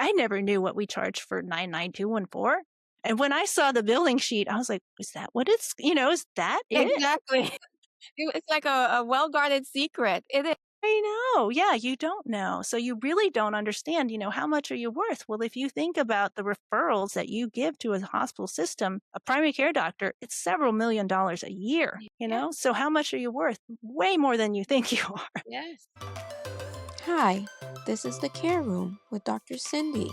I never knew what we charged for 99214. And when I saw the billing sheet, I was like, is that what is that it? Exactly. It's like a well-guarded secret. It is. I know. Yeah, you don't know. So you really don't understand, how much are you worth? Well, if you think about the referrals that you give to a hospital system, a primary care doctor, it's several $1,000,000 a year. Yes. So how much are you worth? Way more than you think you are. Yes. Hi, this is the Care Room with Dr. Cindy.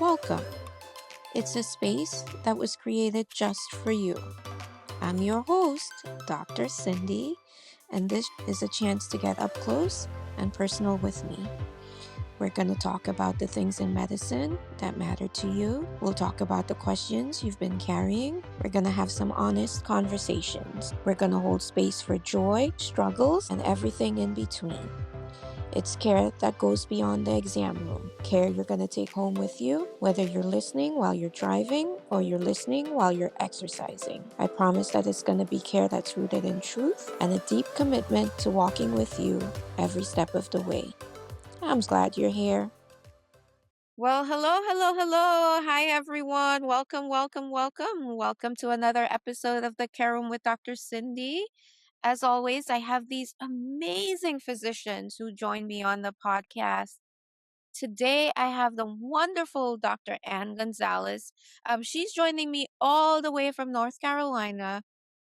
Welcome. It's a space that was created just for you. I'm your host, Dr. Cindy, and this is a chance to get up close and personal with me. We're going to talk about the things in medicine that matter to you. We'll talk about the questions you've been carrying. We're going to have some honest conversations. We're going to hold space for joy, struggles, and everything in between. It's care that goes beyond the exam room. Care you're going to take home with you, whether you're listening while you're driving or you're listening while you're exercising. I promise that it's going to be care that's rooted in truth and a deep commitment to walking with you every step of the way. I'm glad you're here. Well, hello. Hi, everyone. Welcome. Welcome to another episode of the Care Room with Dr. Cindy. As always, I have these amazing physicians who join me on the podcast. Today, I have the wonderful Dr. Gonzalez. She's joining me all the way from North Carolina,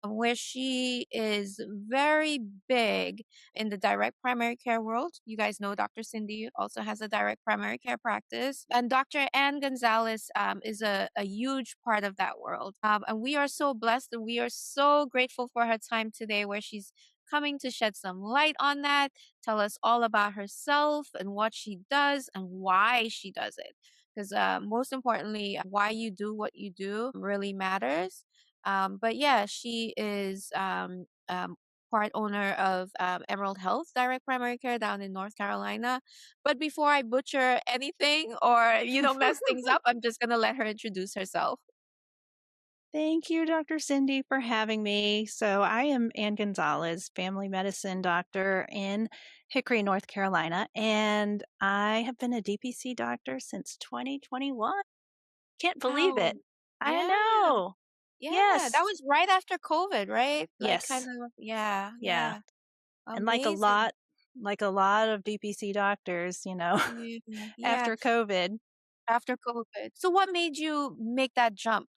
where she is very big in the direct primary care world. You guys know Dr. Cindy also has a direct primary care practice. And Dr. Ann Gonzalez is a huge part of that world. And we are so blessed and we are so grateful for her time today, where she's coming to shed some light on that, tell us all about herself and what she does and why she does it. Because most importantly, why you do what you do really matters. But yeah, she is part owner of Emerald Health Direct Primary Care down in North Carolina. But before I butcher anything or, mess things up, I'm just going to let her introduce herself. Thank you, Dr. Cindy, for having me. So I am Ann Gonzalez, family medicine doctor in Hickory, North Carolina, and I have been a DPC doctor since 2021. Can't believe Wow. it. I Yeah. know. Yeah. That Yes. was right after COVID, right? Like kind Yes. of, yeah. Yeah. And Amazing. like a lot of DPC doctors, Yeah. Yeah. after COVID. After COVID. So what made you make that jump?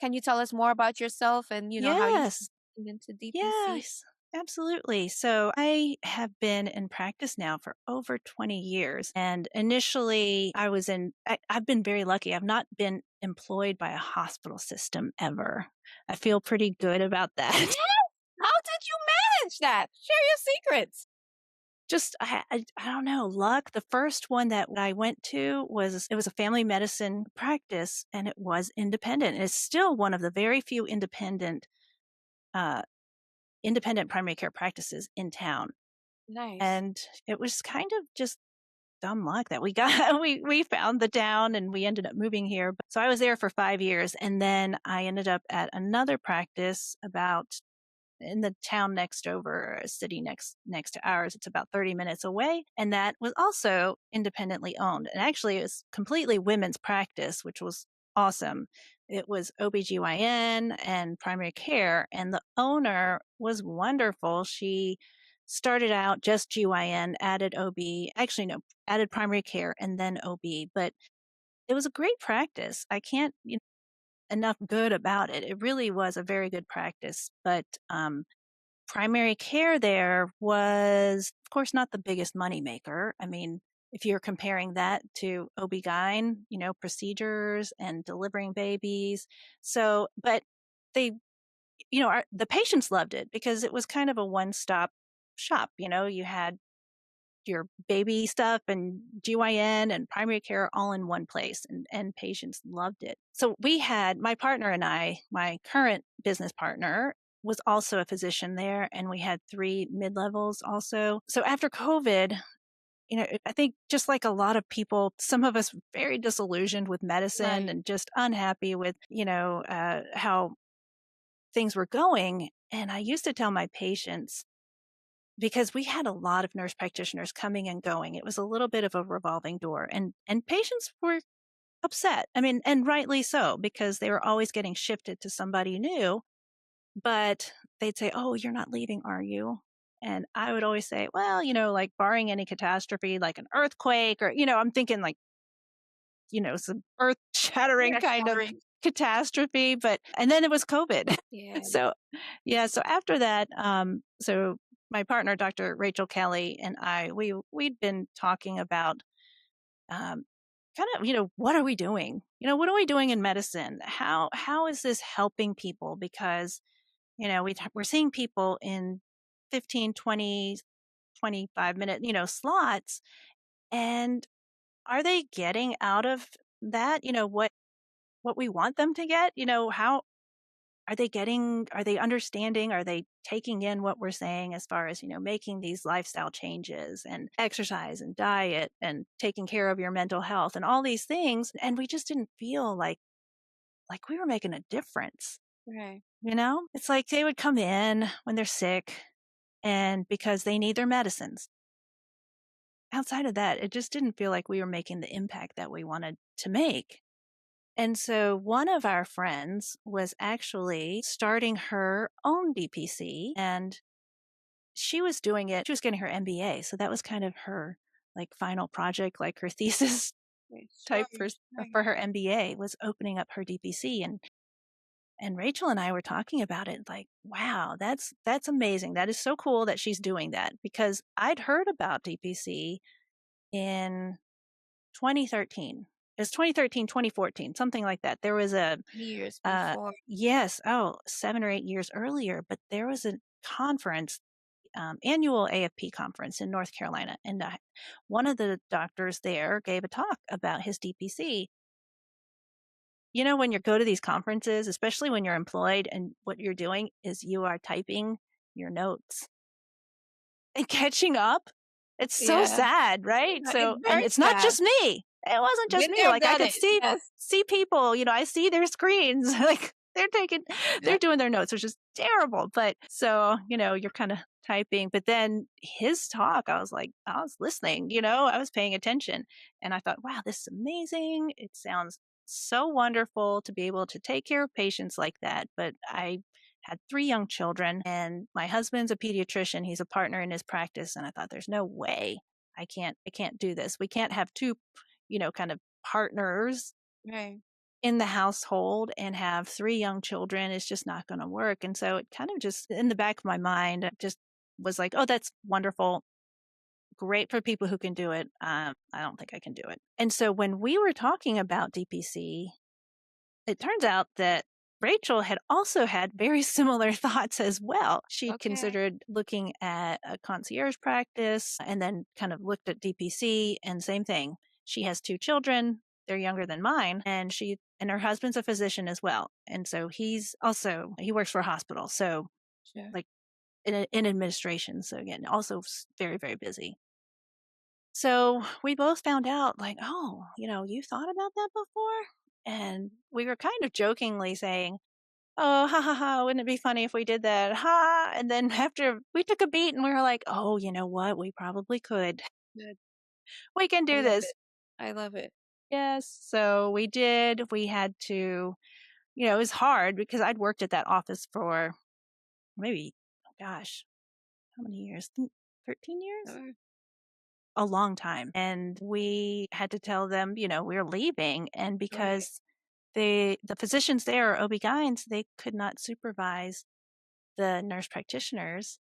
Can you tell us more about yourself and, how you Yes. transitioned into DPC? Yes, absolutely. So I have been in practice now for over 20 years. And initially I've been very lucky. I've not been employed by a hospital system ever. I feel pretty good about that. How did you manage that? Share your secrets. Just, I don't know, luck. The first one that I went to it was a family medicine practice and it was independent. It's still one of the very few uh, independent primary care practices in town. Nice. And it was kind of just dumb luck that we got, we found the town and we ended up moving here. So I was there for 5 years and then I ended up at another practice about in the town next over, a city next to ours. It's about 30 minutes away. And that was also independently owned. And actually it was completely women's practice, which was awesome. It was OBGYN and primary care. And the owner was wonderful. She started out just GYN, added OB, actually, no, added primary care and then OB. But it was a great practice. I can't, enough good about it. It really was a very good practice. But primary care there was, of course, not the biggest moneymaker. I mean, if you're comparing that to OB-GYN, procedures and delivering babies. So, but they, the patients loved it because it was kind of a one-stop shop. You had your baby stuff and GYN and primary care all in one place and patients loved it. So my partner and I, my current business partner was also a physician there and we had 3 mid-levels also. So after COVID, I think just like a lot of people, some of us very disillusioned with medicine Right. and just unhappy with, how things were going. And I used to tell my patients, because we had a lot of nurse practitioners coming and going. It was a little bit of a revolving door, and patients were upset. I mean, and rightly so, because they were always getting shifted to somebody new. But they'd say, "Oh, you're not leaving, are you?" And I would always say, "Well, like barring any catastrophe, like an earthquake, or I'm thinking like some earth shattering Yeah, kind of shattering. catastrophe." But and then it was COVID. Yeah. So yeah, so after that, so my partner, Dr. Rachel Kelly, and we'd been talking about kind of, what are we doing? What are we doing in medicine? How is this helping people? Because, we're seeing people in 15, 20, 25 minute, slots. And are they getting out of that, what we want them to get? How are they understanding? Are they taking in what we're saying as far as, making these lifestyle changes and exercise and diet and taking care of your mental health and all these things? And we just didn't feel like we were making a difference. Right. It's like they would come in when they're sick and because they need their medicines. Outside of that, it just didn't feel like we were making the impact that we wanted to make. And so one of our friends was actually starting her own DPC, and she was doing it. She was getting her MBA. So that was kind of her like final project, like her thesis Right. type Sure. Right. for her MBA, was opening up her DPC. And Rachel and I were talking about it like, wow, that's amazing. That is so cool that she's doing that, because I'd heard about DPC in 2013. It's 2013, 2014, something like that. There was Years before. yes, 7 or 8 years earlier, but there was a conference, annual AFP conference in North Carolina. And one of the doctors there gave a talk about his DPC. When you go to these conferences, especially when you're employed, and what you're doing is you are typing your notes and catching up. It's so Yeah. sad, right? It's So, and very it's not sad. just me. It wasn't just Been me. there, Like I done could it. Yes. see people, I see their screens. Like they're Yeah. doing their notes, which is terrible. But so, you're kind of typing. But then his talk, I was listening, I was paying attention. And I thought, wow, this is amazing. It sounds so wonderful to be able to take care of patients like that. But I had 3 young children, and my husband's a pediatrician. He's a partner in his practice. And I thought, there's no way I can't do this. We can't have two, kind of partners Right. in the household and have 3 young children. It's just not going to work. And so it kind of just in the back of my mind, just was like, oh, that's wonderful. Great for people who can do it. I don't think I can do it. And so when we were talking about DPC, it turns out that Rachel had also had very similar thoughts as well. She Okay. considered looking at a concierge practice and then kind of looked at DPC, and same thing. She has 2 children. They're younger than mine, and her husband's a physician as well. And so he works for a hospital. So Sure. like in administration. So again, also very, very busy. So we both found out like, oh, you thought about that before? And we were kind of jokingly saying, oh, ha ha ha, wouldn't it be funny if we did that? Ha. And then after we took a beat and we were like, oh, you know what? We probably could. Good. We can I do love this. it. I love it. Yes. So we did. We had to, it was hard because I'd worked at that office for maybe, oh gosh, how many years? 13 years? Sure. A long time. And we had to tell them, we're leaving. And Right. because the physicians there are OB-GYNs, they could not supervise the nurse practitioners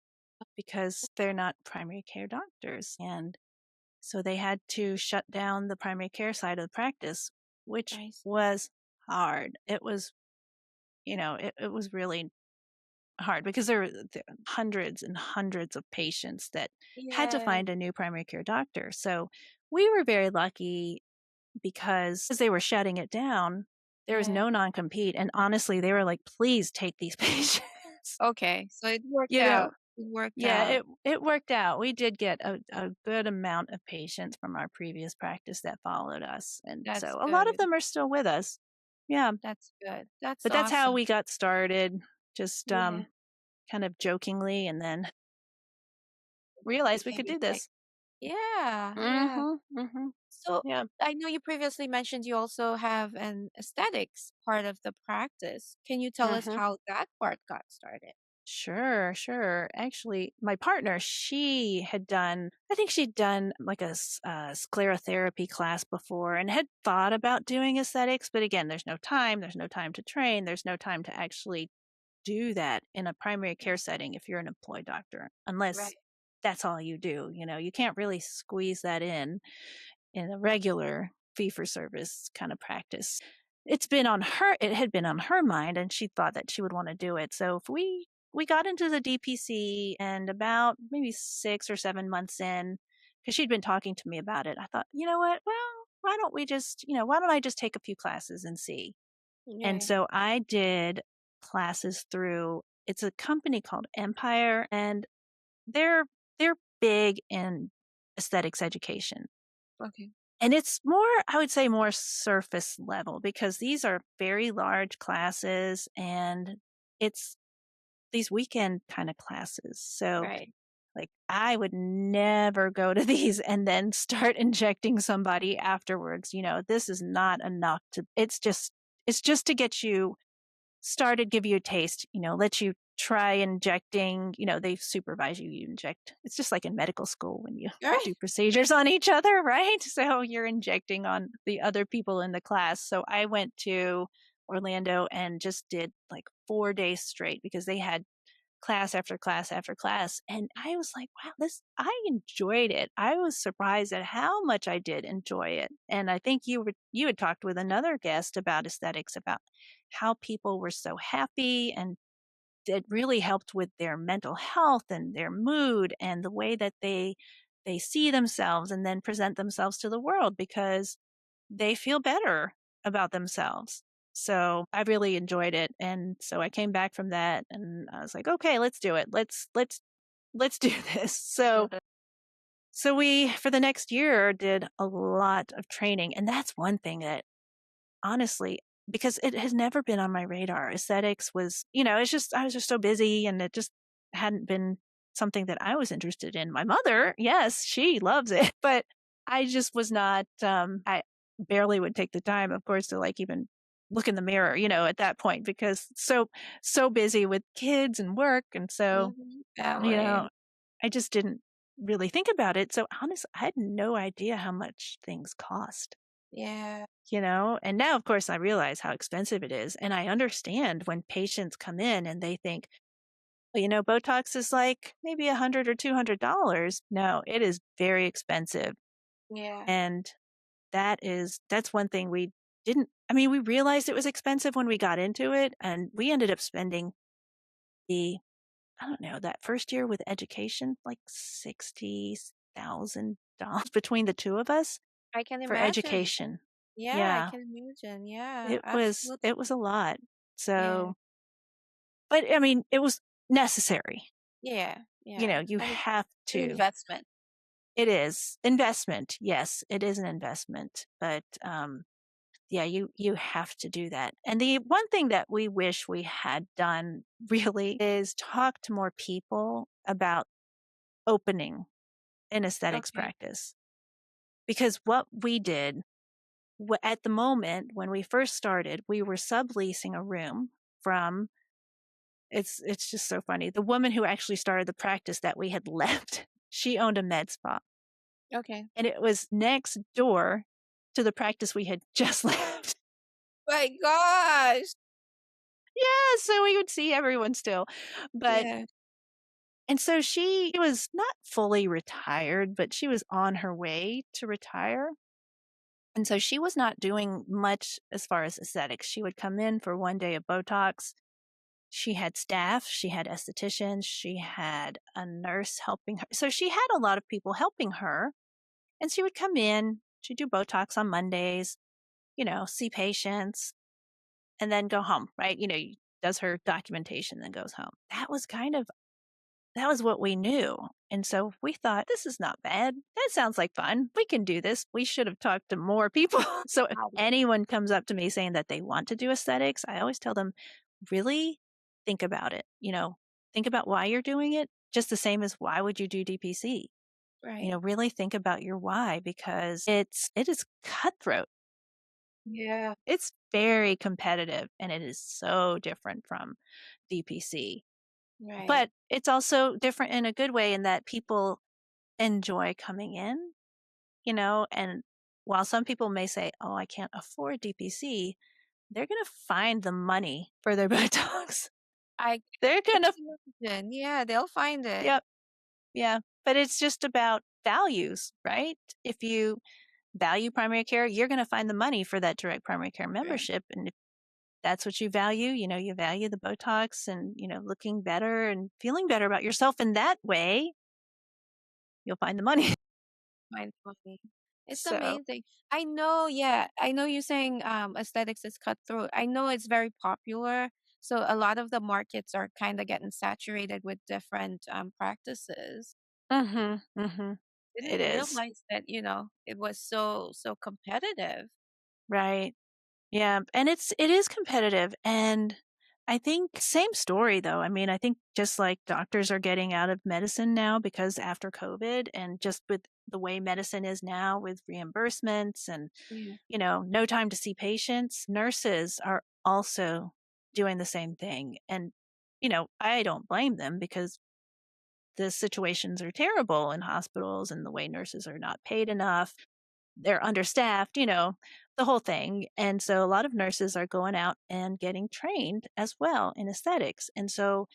because they're not primary care doctors. And so they had to shut down the primary care side of the practice, which I see. was hard. It was, it was really hard because there were hundreds and hundreds of patients that had to Yeah. find a new primary care doctor. So we were very lucky because as they were shutting it down, there was Yeah. no non-compete. And honestly, they were like, please take these patients. Okay. So it worked you know, out. It worked yeah, out. it worked out. We did get a good amount of patients from our previous practice that followed us. And That's so a lot of good. them are still with us. Yeah. That's good. That's But that's how awesome. we got started, just Yeah. kind of jokingly. And then realize we became could your do thing. this. Yeah, yeah. Mm-hmm. So Yeah. I know you previously mentioned you also have an aesthetics part of the practice. Can you tell us Mm-hmm. how that part got started? Sure. Actually, my partner, I think she'd done like a sclerotherapy class before and had thought about doing aesthetics. But again, there's no time. There's no time to train. There's no time to actually do that in a primary care setting if you're an employed doctor, unless Right. that's all you do. You can't really squeeze that in a regular fee for service kind of practice. It had been on her mind, and she thought that she would want to do it. So if we got into the DPC, and about maybe 6 or 7 months in, because she'd been talking to me about it, I thought, you know what? Well, why don't I just take a few classes and see? And Yeah. so I did classes through, it's a company called Empire, and they're they're big in aesthetics education. Okay. And it's I would say more surface level, because these are very large classes, and it's these weekend kind of classes. So Right. like I would never go to these and then start injecting somebody afterwards. This is not enough it's just to get you started, give you a taste, let you try injecting, they supervise you, you inject. It's just like in medical school when you All right. do procedures on each other, right? So you're injecting on the other people in the class. So I went to Orlando and just did like 4 days straight, because they had class after class after class. And I was like, wow, I enjoyed it. I was surprised at how much I did enjoy it. And I think you had talked with another guest about aesthetics, about how people were so happy, and it really helped with their mental health and their mood and the way that they see themselves and then present themselves to the world, because they feel better about themselves. So I really enjoyed it. And so I came back from that and I was like, okay, let's do it. Let's do this. So we, for the next year, did a lot of training. And that's one thing that, honestly, because it has never been on my radar. Aesthetics was, I was just so busy, and it just hadn't been something that I was interested in. My mother, yes, she loves it, but I just was not, I barely would take the time, of course, to like even look in the mirror, at that point, because so busy with kids and work. And so, you Family. know, I just didn't really think about it. So honestly, I had no idea how much things cost. Yeah. And now, of course, I realize how expensive it is. And I understand when patients come in and they think, well, Botox is like maybe $100 or $200. No, it is very expensive. Yeah. And that's one thing we didn't, we realized it was expensive when we got into it, and we ended up spending I don't know, that first year with education, like $60,000 between the two of us I can for imagine. education. Yeah, I Yeah. can imagine. Yeah, It absolutely. was a lot. Yeah. So, but it was necessary. Yeah. Yeah. You And have it's an to. investment. It is investment. Yes, it is an investment. But yeah, you have to do that. And the one thing that we wish we had done really is talk to more people about opening an aesthetics Okay. practice. Because what we did, at the moment when we first started, we were subleasing a room from, it's just so funny. The woman who actually started the practice that we had left, she owned a med spa, Okay. and it was next door to the practice we had just left. My gosh. Yeah, so we would see everyone still. But Yeah. and so she was not fully retired, but she was on her way to retire. And so she was not doing much as far as aesthetics. She would come in for one day of Botox. She had staff, she had estheticians, she had a nurse helping her. So she had a lot of people helping her. And she would come in, she'd do Botox on Mondays, see patients, and then go home, right? Does her documentation, then goes home. That was what we knew. And so we thought, this is not bad. That sounds like fun. We can do this. We should have talked to more people. So if anyone comes up to me saying that they want to do aesthetics, I always tell them, really think about it. Think about why you're doing it. just the same as why would you do DPC? Right. Really think about your why, because it is cutthroat. Yeah. It's very competitive, and it is so different from DPC. Right. But it's also different in a good way, in that people enjoy coming in, and while some people may say, "Oh, I can't afford DPC," they're going to find the money for their Botox. I They're I going to, can imagine. Yeah, they'll find it. yep, yeah. But it's just about values, right? If you value primary care, you're going to find the money for that direct primary care Right. membership. And if that's what you value, you value the Botox and, looking better and feeling better about yourself in that way, you'll find the money. Find money. It's So, amazing. I know, yeah. I know you're saying aesthetics is cutthroat. I know it's very popular. So a lot of the markets are kind of getting saturated with different practices. mm-hmm. It Didn't is. realize that, it was so competitive. Right. Yeah. And it is competitive. And I think same story though. I mean, I think just like doctors are getting out of medicine now because after COVID, and just with the way medicine is now with reimbursements and, Yeah. no time to see patients, nurses are also doing the same thing. And, I don't blame them, because the situations are terrible in hospitals, and the way nurses are not paid enough. They're understaffed, the whole thing. And so a lot of nurses are going out and getting trained as well in aesthetics. And so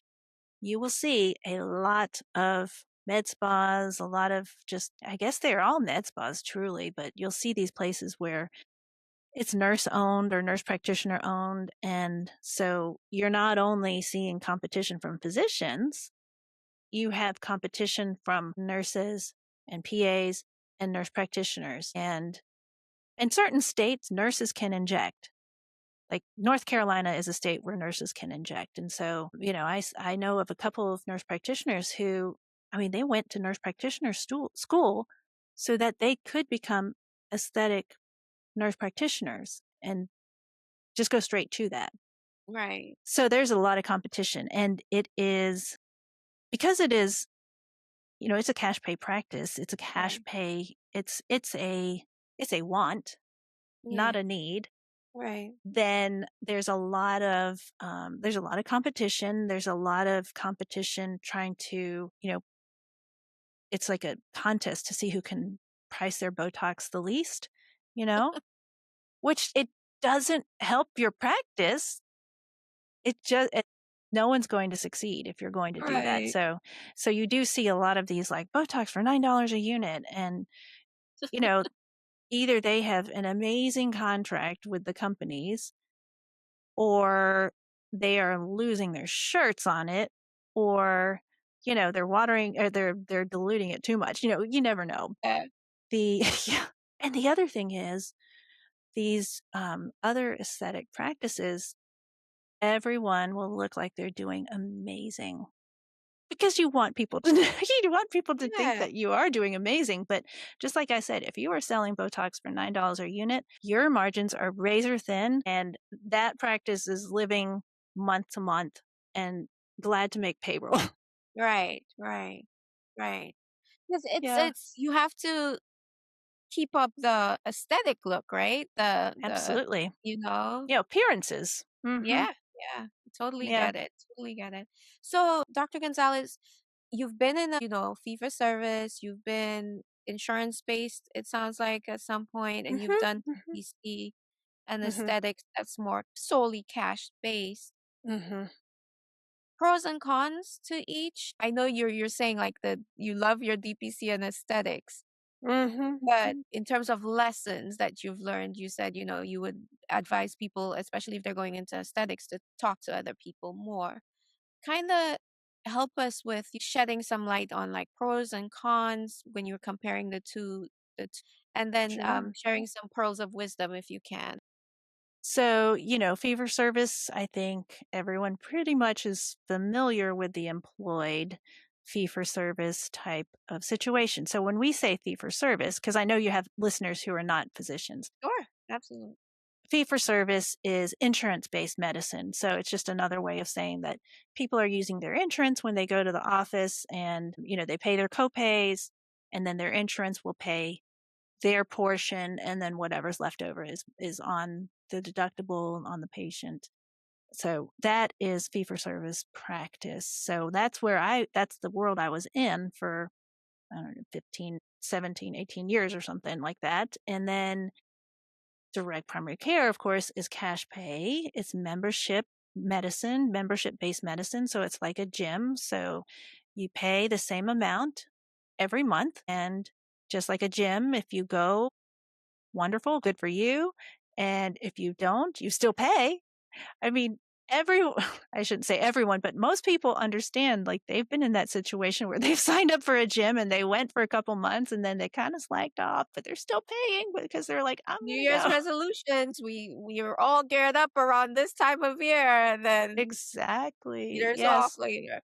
you will see a lot of med spas, a lot of, just, I guess they're all med spas truly, but you'll see these places where it's nurse owned or nurse practitioner owned. And so you're not only seeing competition from physicians, you have competition from nurses and PAs and nurse practitioners. And in certain states, nurses can inject. Like North Carolina is a state where nurses can inject. And so, I know of a couple of nurse practitioners who, I mean, they went to nurse practitioner school so that they could become aesthetic nurse practitioners and just go straight to that. Right. So there's a lot of competition, and it is, because it is, it's a cash pay practice. It's a cash Right. pay. It's a want, Yeah. not a need. Right. Then there's a lot of competition. There's a lot of competition trying to, it's like a contest to see who can price their Botox the least, you know, which it doesn't help your practice. No one's going to succeed if you're going to do that. Right. So you do see a lot of these like Botox for $9 a unit, and you know either they have an amazing contract with the companies, or they are losing their shirts on it, or they're watering, or they're diluting it too much. You never know. Yeah. The Yeah. And the other thing is, these other aesthetic practices, everyone will look like they're doing amazing, because you want people to you want people to think Yeah. that you are doing amazing. But just like I said, if you are selling Botox for $9 a unit, your margins are razor thin, and that practice is living month to month and glad to make payroll. Right. Right. Right. Because it's Yeah, it's you have to keep up the aesthetic look, right? The absolutely. you know? Appearances. Mm-hmm. Yeah, yeah. Totally Yeah. get it. Totally get it. So, Dr. Gonzalez, you've been in fee for service, you've been insurance based, it sounds like at some point, and you've Mm-hmm. done Mm-hmm. DPC and Mm-hmm. aesthetics that's more solely cash based. Mm-hmm. Pros and cons to each. I know you're saying like the you love your DPC and aesthetics. But Mm-hmm. in terms of lessons that you've learned, you said, you would advise people, especially if they're going into aesthetics, to talk to other people more. Kind of help us with shedding some light on like pros and cons when you're comparing the two, and then Sure. sharing some pearls of wisdom if you can. So, fee for service, I think everyone pretty much is familiar with the employed fee for service type of situation. So, when we say fee for service, because I know you have listeners who are not physicians, Sure, absolutely. fee for service is insurance-based medicine. So it's just another way of saying that people are using their insurance when they go to the office and, they pay their copays, and then their insurance will pay their portion, and then whatever's left over is on the deductible on the patient. So that is fee for service practice. So that's the world I was in for, I don't know, 15, 17, 18 years or something like that. And then direct primary care, of course, is cash pay. It's membership based medicine. So it's like a gym. So you pay the same amount every month. And just like a gym, if you go, wonderful, good for you. And if you don't, you still pay. I mean, I shouldn't say everyone, but most people understand, like they've been in that situation where they've signed up for a gym and they went for a couple months and then they kind of slacked off, but they're still paying because they're like, I'm New going Year's to go. resolutions. We are all geared up around this time of year, and then Exactly. years off Yes. later.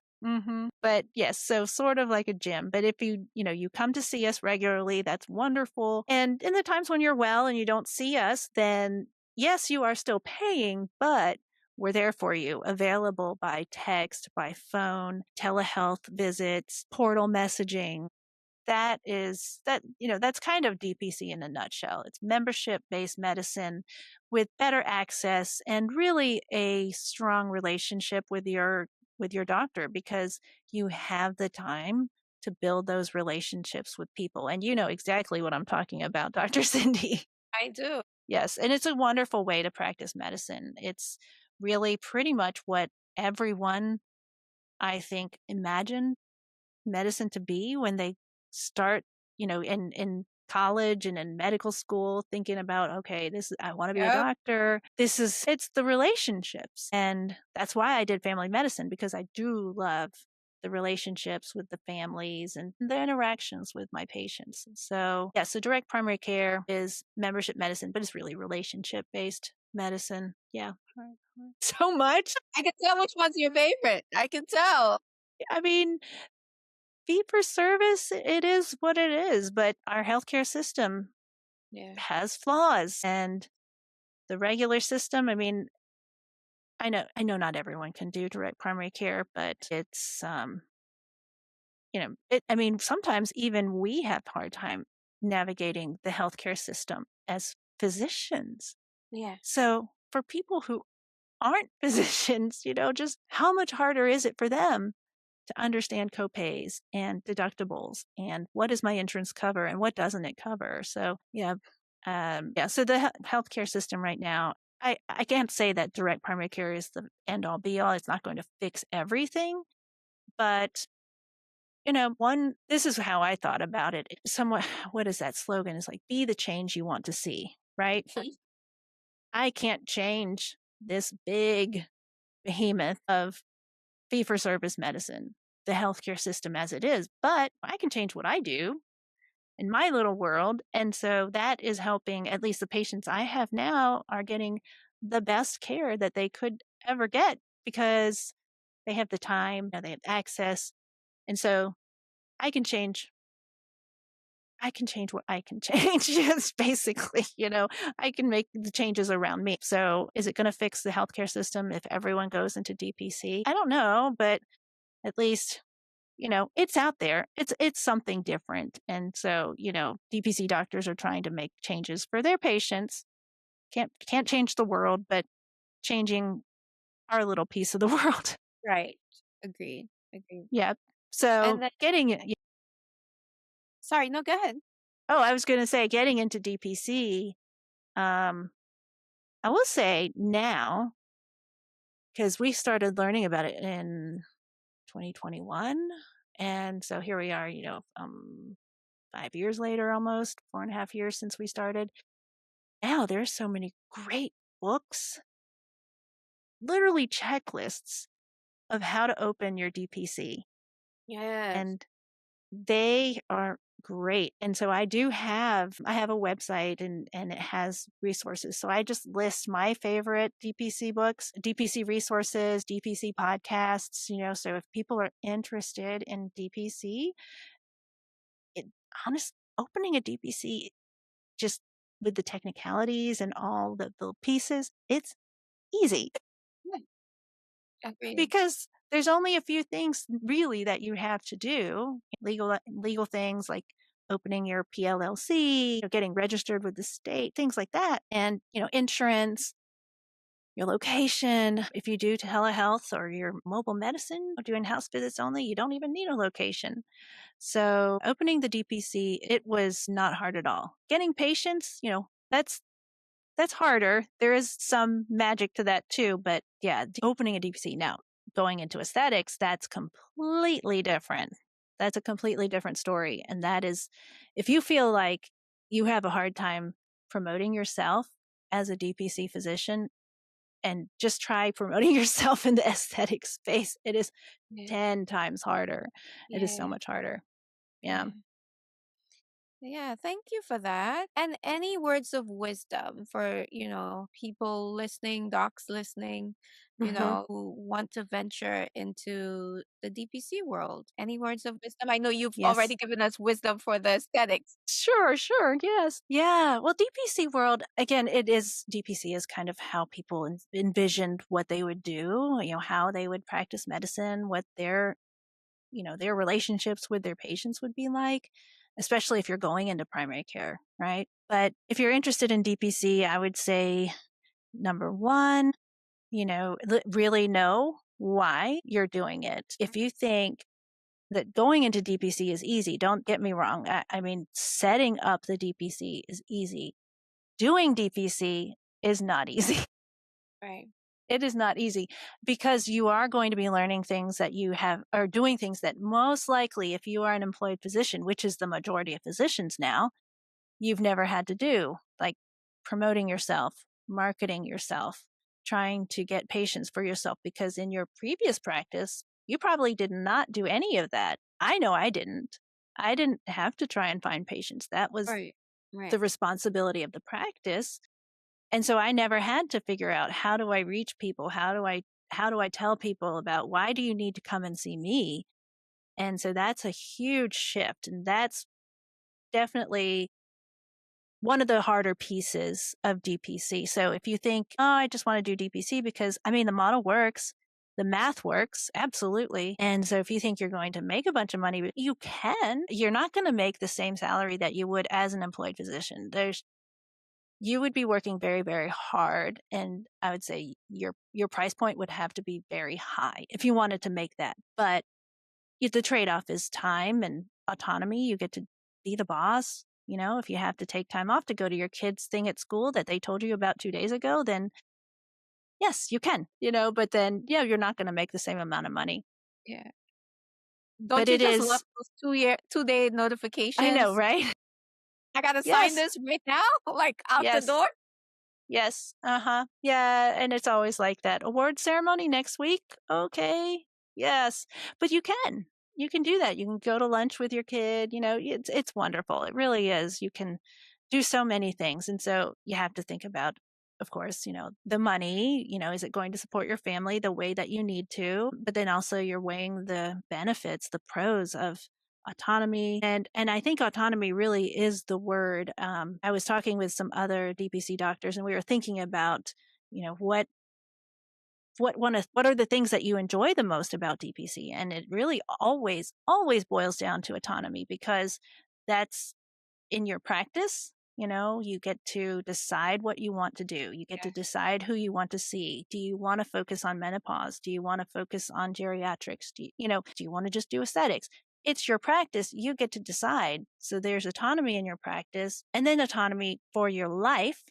But yes, so sort of like a gym. But if you come to see us regularly, that's wonderful. And in the times when you're well and you don't see us, then yes, you are still paying, but we're there for you, available by text, by phone, telehealth visits, portal messaging. That's kind of DPC in a nutshell. It's membership based medicine with better access and really a strong relationship with your doctor, because you have the time to build those relationships with people. And you know exactly what I'm talking about, Dr. Cindy. I do. Yes. And it's a wonderful way to practice medicine. It's really pretty much what everyone, I think, imagined medicine to be when they start, in college and in medical school, thinking about, okay, I want to be a Yep. doctor. It's the relationships. And that's why I did family medicine, because I do love the relationships with the families and the interactions with my patients. So yeah, so direct primary care is membership medicine, but it's really relationship based medicine. Yeah. So much. I can tell which one's your favorite. I can tell. I mean, fee for service, it is what it is, but our healthcare system Yeah. has flaws, and the regular system, I mean, I know not everyone can do direct primary care, but it's, sometimes even we have a hard time navigating the healthcare system as physicians. Yeah. So for people who aren't physicians, just how much harder is it for them to understand copays and deductibles and what does my insurance cover and what doesn't it cover? So yeah. So the healthcare system right now, I can't say that direct primary care is the end all be all. It's not going to fix everything, but this is how I thought about it. Somewhat, what is that slogan? It's like, be the change you want to see, right? I can't change this big behemoth of fee for service medicine, the healthcare system as it is, but I can change what I do in my little world. And so that is helping. At least the patients I have now are getting the best care that they could ever get because they have the time, they have access. And so I can change. I can change what I can change. Yes, basically, I can make the changes around me. So is it going to fix the healthcare system if everyone goes into DPC? I don't know, but at least, it's out there. It's something different. And so, DPC doctors are trying to make changes for their patients. Can't change the world, but changing our little piece of the world. Right. Agreed. Yeah. So And then, yeah. sorry, no, go ahead. Oh, I was going to say, getting into DPC, I will say now, because we started learning about it in 2021. And so here we are, 5 years later, almost 4.5 years since we started. Now there's so many great books, literally checklists of how to open your DPC. Yes. And they are great. And so I have a website and it has resources. So I just list my favorite DPC books, DPC resources, DPC podcasts, so if people are interested in DPC, opening a DPC just with the technicalities and all the pieces, it's easy Yeah. Agreed. because there's only a few things really that you have to do. Legal things like opening your PLLC, getting registered with the state, things like that. And, insurance, your location. If you do telehealth or your mobile medicine, or doing house visits only, you don't even need a location. So opening the DPC, it was not hard at all. Getting patients, that's harder. There is some magic to that too, but yeah, opening a DPC now, going into aesthetics, that's completely different. That's a completely different story. And that is, if you feel like you have a hard time promoting yourself as a DPC physician, and just try promoting yourself in the aesthetic space, it is Yeah. 10 times harder. It is so Yeah. much harder. Yeah. Yeah, thank you for that. And any words of wisdom for, people listening, docs listening, Mhm. who want to venture into the DPC world? Any words of wisdom? I know you've Yes. already given us wisdom for the aesthetics. Sure. Yes. Yeah. Well, DPC world, again, DPC is kind of how people envisioned what they would do, how they would practice medicine, what their relationships with their patients would be like, especially if you're going into primary care, right? But if you're interested in DPC, I would say number one, really know why you're doing it. If you think that going into DPC is easy, don't get me wrong. I mean, setting up the DPC is easy. Doing DPC is not easy. Right. It is not easy because you are going to be learning things that or doing things that most likely, if you are an employed physician, which is the majority of physicians now, you've never had to do, like promoting yourself, marketing yourself, trying to get patients for yourself, because in your previous practice, you probably did not do any of that. I know I didn't. I didn't have to try and find patients. That was Right. Right. the responsibility of the practice. And so I never had to figure out, how do I reach people? How do I tell people about, why do you need to come and see me? And so that's a huge shift. And that's definitely one of the harder pieces of DPC. So if you think, oh, I just want to do DPC because, the model works, the math works, absolutely. And so if you think you're going to make a bunch of money, you can. You're not going to make the same salary that you would as an employed physician. You would be working very, very hard. And I would say your price point would have to be very high if you wanted to make that. But the trade-off is time and autonomy. You get to be the boss. If you have to take time off to go to your kid's thing at school that they told you about 2 days ago, then yes, you can, but then, you're not going to make the same amount of money. Yeah. But Don't you it just love is, those 2-day I know, notifications? right? I gotta sign Yes. this right now, like out the Yes. door. Yes. Uh-huh. Yeah. And it's always like that. Award ceremony next week. Okay. Yes. But you can do that. You can go to lunch with your kid. It's wonderful. It really is. You can do so many things. And so you have to think about, of course, the money, is it going to support your family the way that you need to? But then also you're weighing the benefits, the pros of autonomy. And I think autonomy really is the word. I was talking with some other DPC doctors, and we were thinking about, what are the things that you enjoy the most about DPC? And it really always boils down to autonomy, because that's in your practice. You get to decide what you want to do. You get to Yes. decide who you want to see. Do you want to focus on menopause? Do you want to focus on geriatrics? Do you want to just do aesthetics? It's your practice. You get to decide. So there's autonomy in your practice, and then autonomy for your life,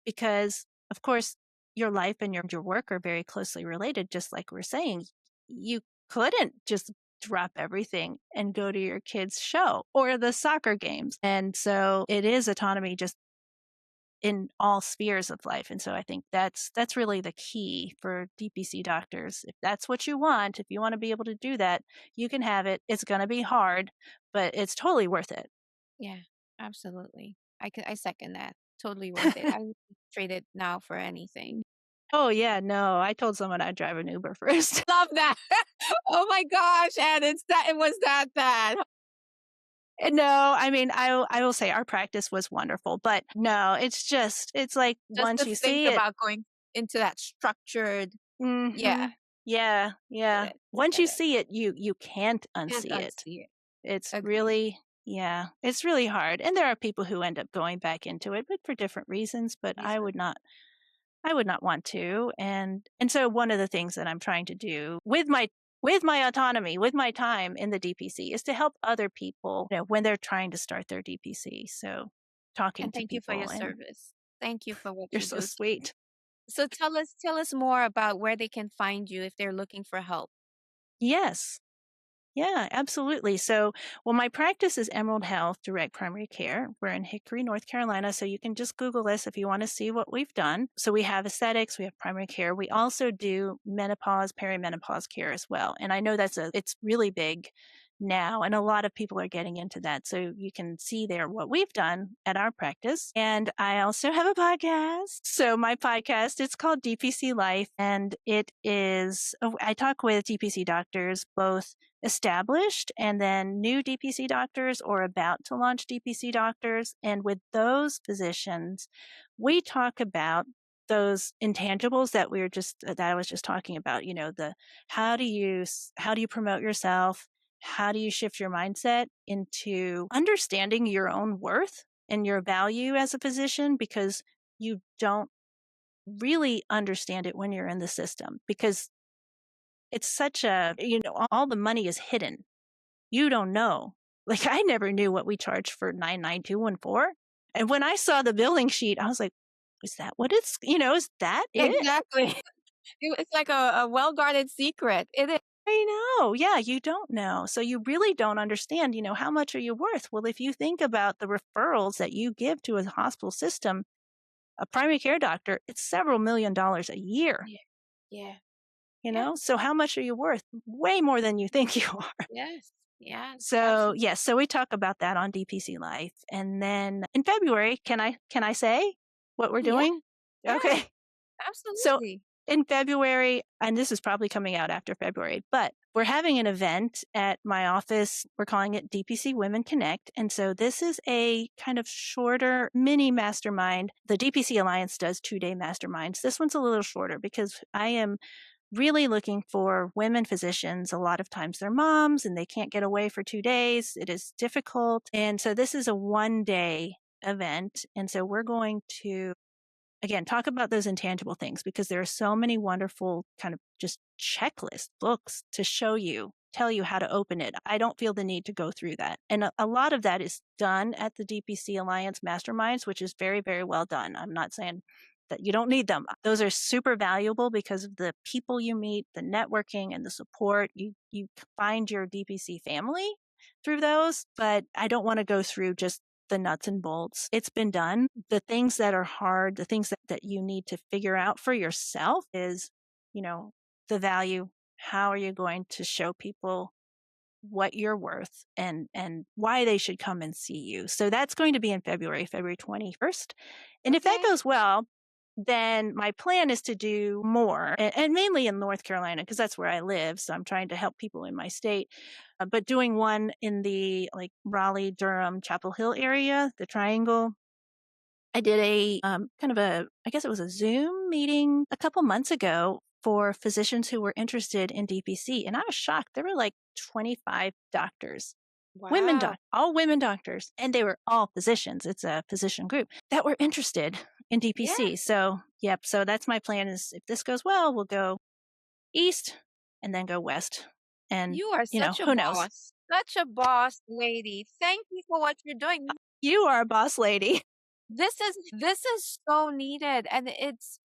because of course your life and your work are very closely related. Just like we're saying, you couldn't just drop everything and go to your kids' show or the soccer games. And so it is autonomy just in all spheres of life. And so I think that's really the key for DPC doctors. If that's what you want, if you want to be able to do that, you can have it. It's going to be hard, but it's totally worth it. Yeah, absolutely. I second that. Totally worth it. I would trade it now for anything. Oh yeah, no, I told someone I'd drive an Uber first. Love that. Oh my gosh, and it was that bad. No, I mean, I will say our practice was wonderful, but no, it's like Just once to you think see it. about going into that structured, yeah, Hmm. Yeah, get yeah. it, I Once get you it. see it, you can't Can't unsee it. unsee it. It's Agreed. really, yeah, it's really hard. And there are people who end up going back into it, but for different reasons, but Reason. I would not want to. And so one of the things that I'm trying to do with my autonomy, with my time in the DPC is to help other people, when they're trying to start their DPC. So talking And to thank you for your people, and service. Thank you for what you're you so do. sweet. So tell us more about where they can find you if they're looking for help. Yes. Yeah, absolutely. So, well, my practice is Emerald Health Direct Primary Care. We're in Hickory, North Carolina. So you can just Google us if you want to see what we've done. So we have aesthetics, we have primary care. We also do menopause, perimenopause care as well. And I know it's really big now, and a lot of people are getting into that. So you can see there what we've done at our practice. And I also have a podcast. So my podcast, it's called DPC Life, and I talk with DPC doctors, both established and then new DPC doctors or about to launch DPC doctors. And with those physicians, we talk about those intangibles that I was just talking about, the how do you promote yourself? How do you shift your mindset into understanding your own worth and your value as a physician, because you don't really understand it when you're in the system, because it's such all the money is hidden. You don't know. Like, I never knew what we charged for 99214. And when I saw the billing sheet, I was like, is that what is that it? Exactly. It's like a well-guarded secret. It is. I know. Yeah, you don't know. So you really don't understand, how much are you worth? Well, if you think about the referrals that you give to a hospital system, a primary care doctor, it's several $1 million a year, Yeah. Yeah. Yeah. So how much are you worth? Way more than you think you are. Yes. Yes. So, Absolutely. yes, so we talk about that on DPC Life. And then in February, can I say what we're Yeah. doing? Yeah. Okay. So Absolutely. in February, and this is probably coming out after February, but we're having an event at my office. We're calling it DPC Women Connect. And so this is a kind of shorter mini mastermind. The DPC Alliance does 2-day masterminds. This one's a little shorter because I am really looking for women physicians. A lot of times they're moms and they can't get away for 2 days. It is difficult. And so this is a 1-day event. And so we're going to, again, talk about those intangible things, because there are so many wonderful kind of just checklist books to tell you how to open it. I don't feel the need to go through that. And a lot of that is done at the DPC Alliance Masterminds, which is very, very well done. I'm not saying that you don't need them. Those are super valuable because of the people you meet, the networking and the support. You find your DPC family through those, but I don't want to go through just the nuts and bolts. It's been done. The things that are hard, the things that you need to figure out for yourself is, the value. How are you going to show people what you're worth and why they should come and see you? So that's going to be in February 21st. And if that Okay. goes well, then my plan is to do more, and mainly in North Carolina, because that's where I live. So I'm trying to help people in my state, but doing one in the like Raleigh, Durham, Chapel Hill area, the Triangle. I did I guess it was a Zoom meeting a couple months ago for physicians who were interested in DPC. And I was shocked. There were like 25 doctors, Wow. all women doctors, and they were all physicians. It's a physician group that were interested in Yeah. DPC. So, yep. So that's my plan is, if this goes well, we'll go east and then go west. And, You are such a who knows? boss. Such a boss lady. Thank you for what you're doing. You are a boss lady. This is so needed, and it's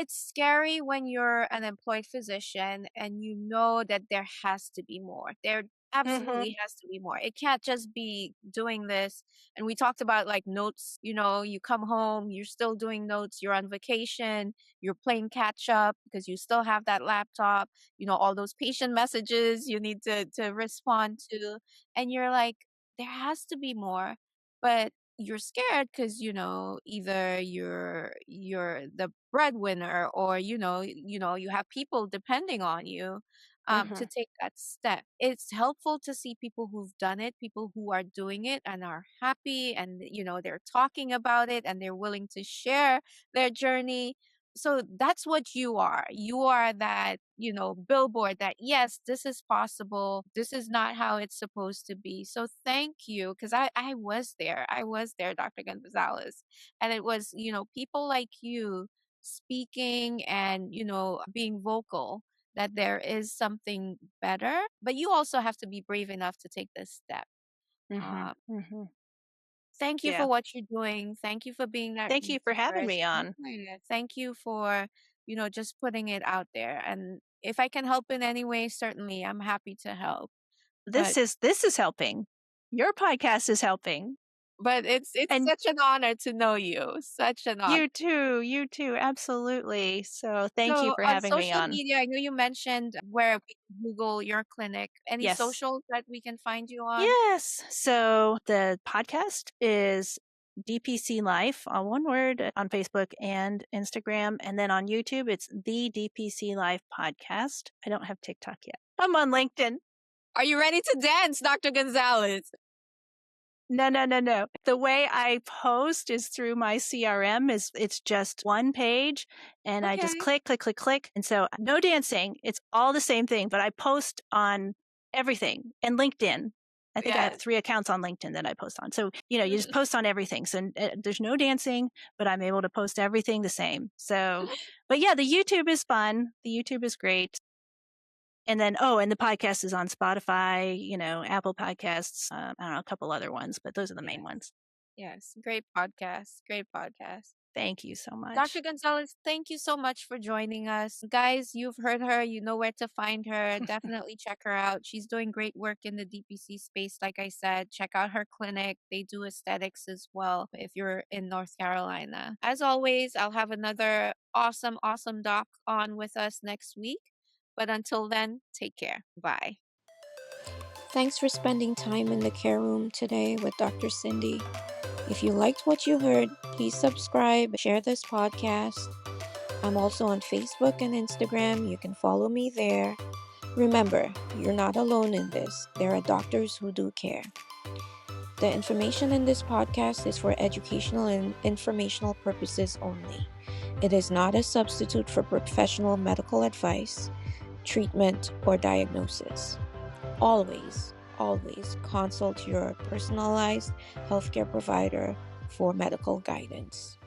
scary when you're an employed physician and you know that there has to be more. There Mm-hmm. absolutely has to be more. It can't just be doing this. And we talked about like notes, you come home, you're still doing notes, you're on vacation, you're playing catch up because you still have that laptop, all those patient messages you need to respond to. And you're like, there has to be more. But you're scared because either you're the breadwinner, or you have people depending on you. to Mhm. take that step. It's helpful to see people who've done it, people who are doing it and are happy, and they're talking about it and they're willing to share their journey. So that's what you are. You are that, billboard that, yes, this is possible. This is not how it's supposed to be. So thank you. Because I was there. I was there, Dr. Gonzalez. And it was, people like you speaking and, being vocal that there is something better. But you also have to be brave enough to take this step. Mhm. Uh, Mhm. Thank you Yeah. for what you're doing. Thank you for being that Thank you for having resource. me on. Yeah, thank you for, just putting it out there. And if I can help in any way, certainly I'm happy to help. But This is helping. Your podcast is helping. it's And such an honor to know you. Such an honor. you too, absolutely. So thank you So for on having me social on. media, I know you mentioned where we can Google your clinic. Any Yes. socials that we can find you on? Yes. So the podcast is DPC Life, all one word, on Facebook and Instagram. And then on YouTube, it's the DPC Life Podcast. I don't have TikTok yet. I'm on LinkedIn. Are you ready to dance, Dr. Gonzalez? No, no, no, no. The way I post is through my CRM. It's just one page and I just Okay. click, click, click, click. And so no dancing. It's all the same thing, but I post on everything and LinkedIn. I think I have Yes. 3 accounts on LinkedIn that I post on. So, you just post on everything. So there's no dancing, but I'm able to post everything the same. So, but yeah, the YouTube is fun. The YouTube is great. And then, and the podcast is on Spotify, Apple Podcasts, I don't know, a couple other ones, but those are the main Yes. ones. Yes. Great podcast. Great podcast. Thank you so Dr. much. Gonzalez, thank you so much for joining us. Guys, you've heard her. You know where to find her. Definitely check her out. She's doing great work in the DPC space. Like I said, check out her clinic. They do aesthetics as well if you're in North Carolina. As always, I'll have another awesome, awesome doc on with us next week. But until then, take care. Bye. Thanks for spending time in the care room today with Dr. Cindy. If you liked what you heard, please subscribe, share this podcast. I'm also on Facebook and Instagram. You can follow me there. Remember, you're not alone in this. There are doctors who do care. The information in this podcast is for educational and informational purposes only. It is not a substitute for professional medical advice, treatment, or diagnosis. Always, always consult your personalized healthcare provider for medical guidance.